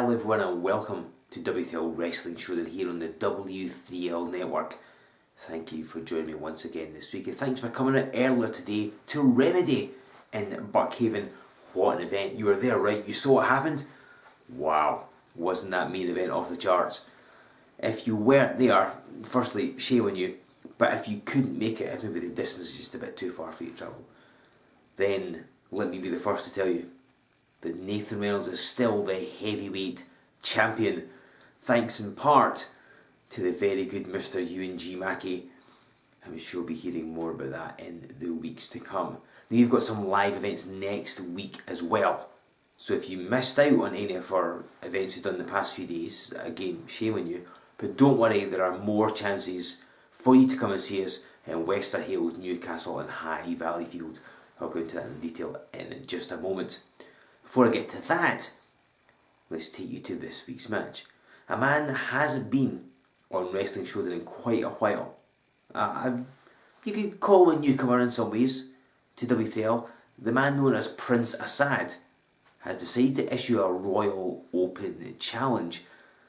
Hello everyone and welcome to W3L Wrestling Showdown here on the W3L network. Thank you for joining me once again this week. And thanks for coming out earlier today to Remedy in Buckhaven. What an event. You were there, right? You saw what happened? Wow. Wasn't that main event off the charts? If you weren't there, firstly, shame on you. But if you couldn't make it, if maybe the distance is just a bit too far for you to travel, then let me be the first to tell you that Nathan Reynolds is still the heavyweight champion, thanks in part to the very good Mr. UNG Mackey. I'm sure we'll be hearing more about that in the weeks to come. Now you've got some live events next week as well. So if you missed out on any of our events we've done the past few days, again, shame on you. But don't worry, there are more chances for you to come and see us in Wester Hailes, Newcastle and High Valleyfield. I'll go into that in detail in just a moment. Before I get to that, let's take you to this week's match. A man that hasn't been on Wrestling Showdown in quite a while. You could call him a newcomer in some ways to W3L. The man known as Prince Asad has decided to issue a Royal Open challenge.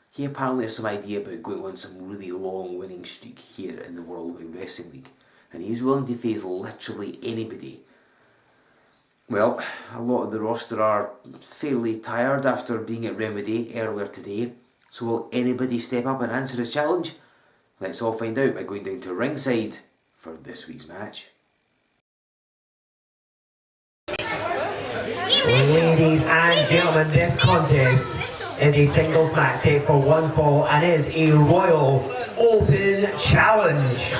He apparently has some idea about going on some really long winning streak here in the Worldwide Wrestling League. And he's willing to face literally anybody. Well, a lot of the roster are fairly tired after being at Remedy earlier today. So will anybody step up and answer his challenge? Let's all find out by going down to ringside for this week's match. Ladies and gentlemen, this contest is a singles match set for one fall and is a Royal Open Challenge.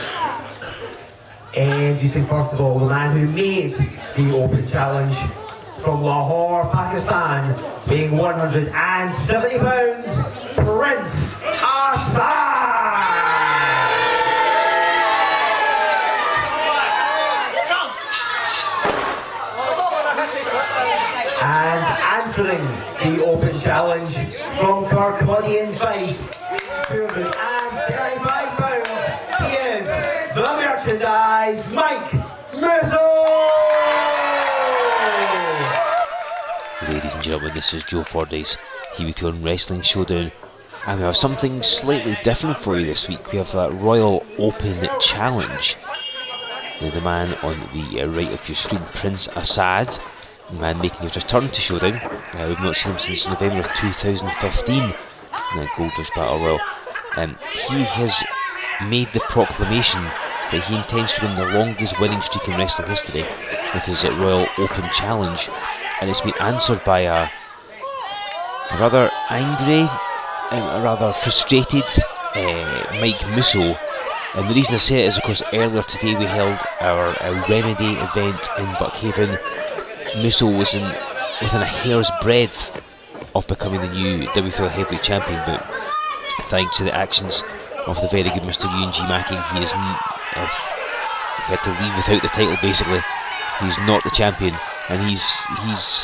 Introducing first of all the man who made the Open Challenge from Lahore, Pakistan, being 170 pounds, Prince Asad! And answering the Open Challenge from Kirkcaldy, Fife, 235 pounds, he is the Merchandise Mike Musso! Ladies and gentlemen, this is Joe Fordyce here with you on Wrestling Showdown, and we have something slightly different for you this week. We have that Royal Open Challenge. Now, the man on the right of your screen, Prince Asad, the man making his return to Showdown. We've not seen him since November of 2015 in the Gold Rush Battle Royal. He has made the proclamation that he intends to win the longest winning streak in wrestling history with his Royal Open Challenge, and it's been answered by a rather angry and a rather frustrated Mike Musso. And the reason I say it is, of course, earlier today we held our Remedy event in Buckhaven. Musso was within a hair's breadth of becoming the new W3L Heavyweight Champion, but thanks to the actions of the very good Mr. UNG Mackey, he had to leave without the title basically. He's not the champion, and he's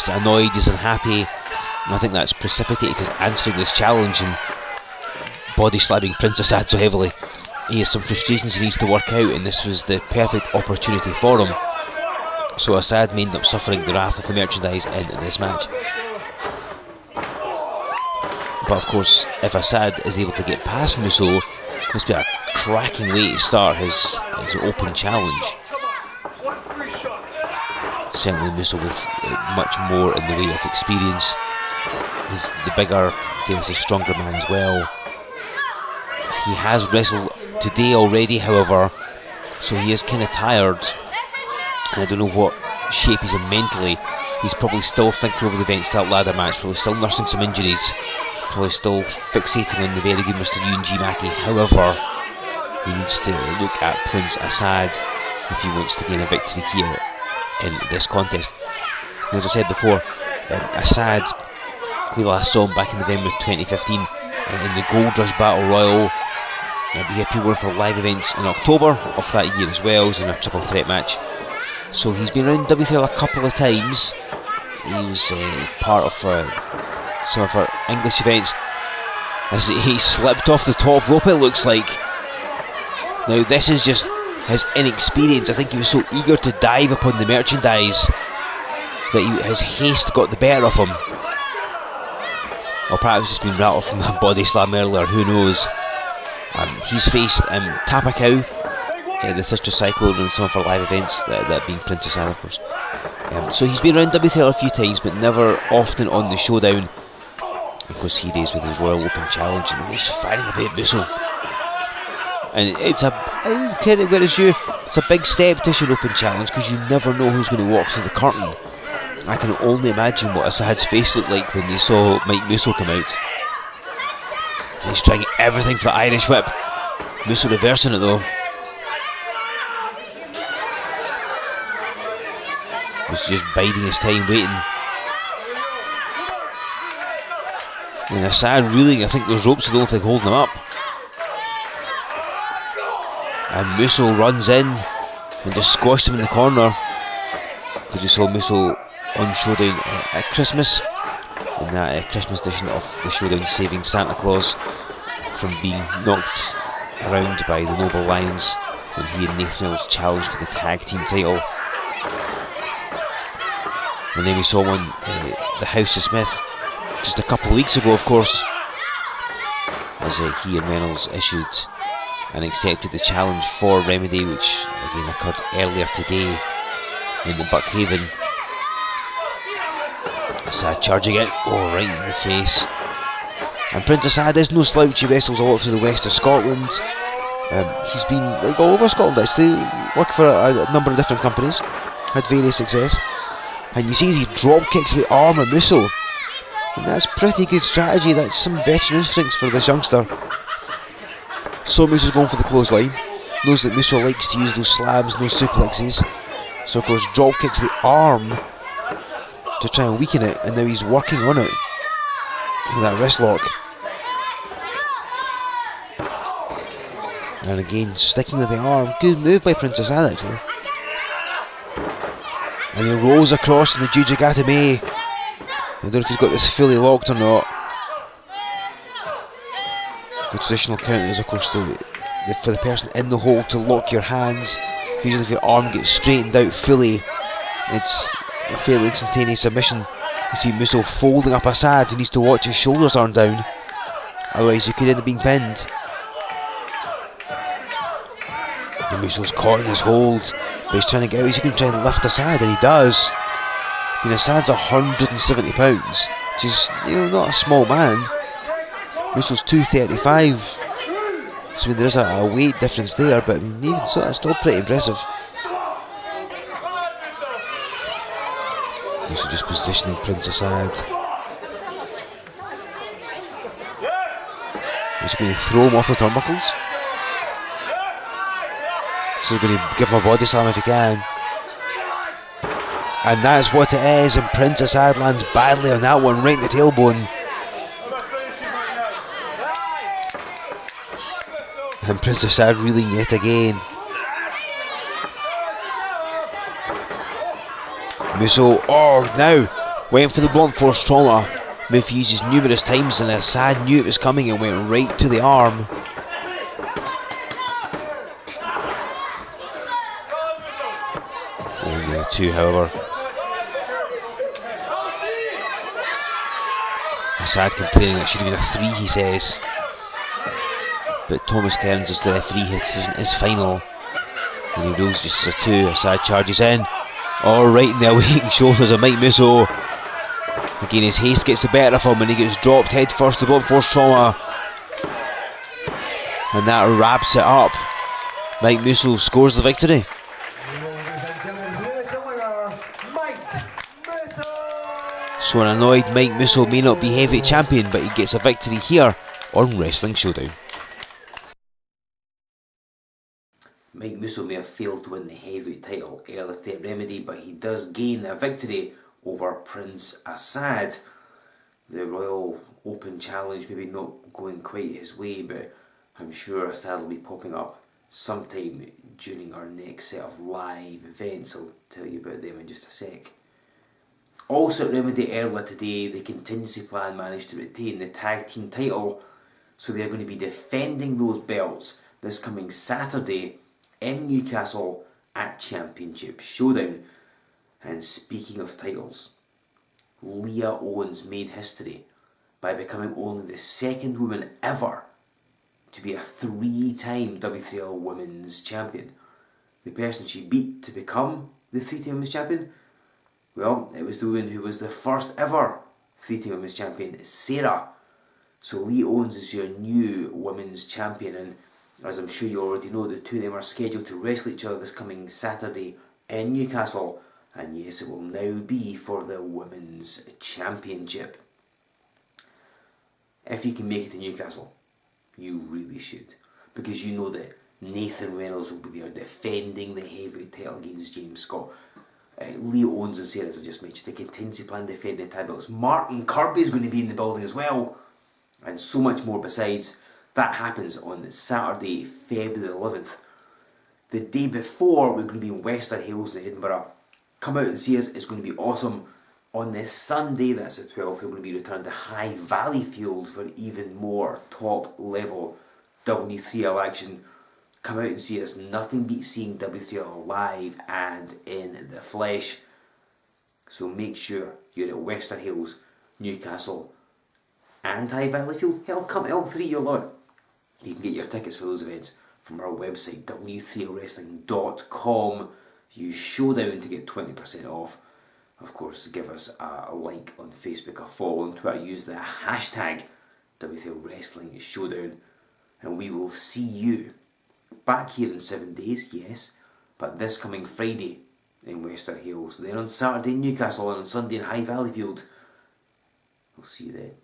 annoyed, he's unhappy, and I think that's precipitated his answering this challenge and body slamming Prince Asad so heavily. He has some frustrations he needs to work out, and this was the perfect opportunity for him. So Asad may end up suffering the wrath of the merchandise in this match. But of course, if Asad is able to get past Musso, this will be a cracking way to start his Open Challenge. Certainly Musso with much more in the way of experience. He's the bigger, the stronger man as well. He has wrestled today already, however, so he is kind of tired. And I don't know what shape he's in mentally. He's probably still thinking over the events to that ladder match, probably still nursing some injuries, probably still fixating on the very good Mr. UNG Mackey. However, he needs to look at Prince Asad if he wants to gain a victory here in this contest. And as I said before, Asad, we last saw him back in November 2015 in the Gold Rush Battle Royal. We had people for live events in October of that year as well, as in a triple threat match. So he's been around W3L a couple of times. He was part of some of our English events. As he slipped off the top rope, it looks like. Now this is just his inexperience. I think he was so eager to dive upon the merchandise that his haste got the better of him. or perhaps just been rattled from a body slam earlier, who knows. He's faced Tapakau, the Sister Cyclone, and some of our live events, that being Princess Anne, of course. So he's been around W3L a few times, but never often on the Showdown. Of course, he days with his Royal Open Challenge, and he's fighting a bit Musso. And it's credit where it's due, it's a big step to an Open Challenge, because you never know who's going to walk through the curtain. I can only imagine what Asad's face looked like when they saw Mike Musso come out. And he's trying everything for the Irish whip. Musso reversing it though. Musso just biding his time, waiting. And Asad reeling, I think those ropes are the only thing holding him up. And Musso runs in and just squashed him in the corner. Because we saw Musso on Showdown at Christmas, in that Christmas edition of the Showdown, saving Santa Claus from being knocked around by the Noble Lions when he and Nathan was challenged for the tag team title. And then we saw one, the House of Smith, just a couple of weeks ago, of course, as he and Reynolds issued and accepted the challenge for Remedy, which again occurred earlier today in the Buckhaven. Asad charging it, right in the face. And Prince Asad is no slouch, he wrestles a lot through the west of Scotland. He's been like all over Scotland actually, working for a number of different companies, had various success. And you see as he drop kicks the arm of Musso. And that's pretty good strategy, that's some veteran instincts for this youngster. So Musso's going for the clothesline, knows that Musso likes to use those slams, those suplexes. So of course drop kicks the arm to try and weaken it, and now he's working on it with that wrist lock. And again, sticking with the arm. Good move by Princess Anne actually. And he rolls across in the Jujigatame. I don't know if he's got this fully locked or not. The traditional count is of course for the person in the hold to lock your hands. Usually if your arm gets straightened out fully, it's a fairly instantaneous submission. You see Musso folding up Asad, who needs to watch his shoulders arm down, otherwise he could end up being pinned. And Musso's caught in his hold, but he's trying to get out. He's going to try and lift Asad, and he does. I mean, Asad's 170 pounds, which is, not a small man. Musso's 235, so I mean, there is a weight difference there, but I mean, even so, it's still pretty impressive. Musso just positioning Prince Asad. He's going to throw him off the turnbuckles. So he's going to give him a body slam if he can. And that's what it is, and Prince Asad lands badly on that one, right in the tailbone. And Prince Asad reeling yet again. Musso, now went for the blunt force trauma. Move uses numerous times, and Asad knew it was coming and went right to the arm. Only a 2, however. Asad complaining that should have been a 3, he says. But Thomas Kearns, as the referee, his decision is final. And he rules just as a 2. Asad charges in. Right in the awaiting shoulders of Mike Musso. Again, his haste gets the better of him, and he gets dropped head first to blunt force trauma. And that wraps it up. Mike Musso scores the victory. So an annoyed Mike Musso may not be heavyweight champion, but he gets a victory here on Wrestling Showdown. Mike Musso may have failed to win the heavyweight title earlier at Remedy, but he does gain a victory over Prince Asad. The Royal Open Challenge maybe not going quite his way, but I'm sure Asad will be popping up sometime during our next set of live events. I'll tell you about them in just a sec. Also at Remedy earlier today, the contingency plan managed to retain the tag team title, so they're going to be defending those belts this coming Saturday in Newcastle at Championship Showdown. And speaking of titles, Leah Owens made history by becoming only the second woman ever to be a 3-time W3L Women's Champion. The person she beat to become the 3-time Women's Champion, well, it was the woman who was the first ever 3-time Women's Champion, Sarah. So Lee Owens is your new Women's Champion, and as I'm sure you already know, the two of them are scheduled to wrestle each other this coming Saturday in Newcastle, and yes, it will now be for the Women's Championship. If you can make it to Newcastle, you really should, because you know that Nathan Reynolds will be there defending the heavyweight title against James Scott. Leo Owens and Sarah, as I just mentioned, the contingency plan defending the titles. Martin Kirby is going to be in the building as well, and so much more besides. That happens on Saturday, February 11th. The day before, we're going to be in Wester Hills in Edinburgh. Come out and see us, it's going to be awesome. On this Sunday, that's the 12th, we're going to be returned to High Valley Field for even more top level W3L action. Come out and see us. Nothing beats seeing W3L live and in the flesh. So make sure you're at Wester Hills, Newcastle and High Valley Field. Hell, come to all three, you'll love it. You can get your tickets for those events from our website, W3LWrestling.com. Use Showdown to get 20% off. Of course, give us a like on Facebook, a follow on Twitter. Use the hashtag W3L Wrestling Showdown. And we will see you back here in 7 days, yes, but this coming Friday in Wester Hills. Then on Saturday in Newcastle and on Sunday in High Valley Field. We'll see you then.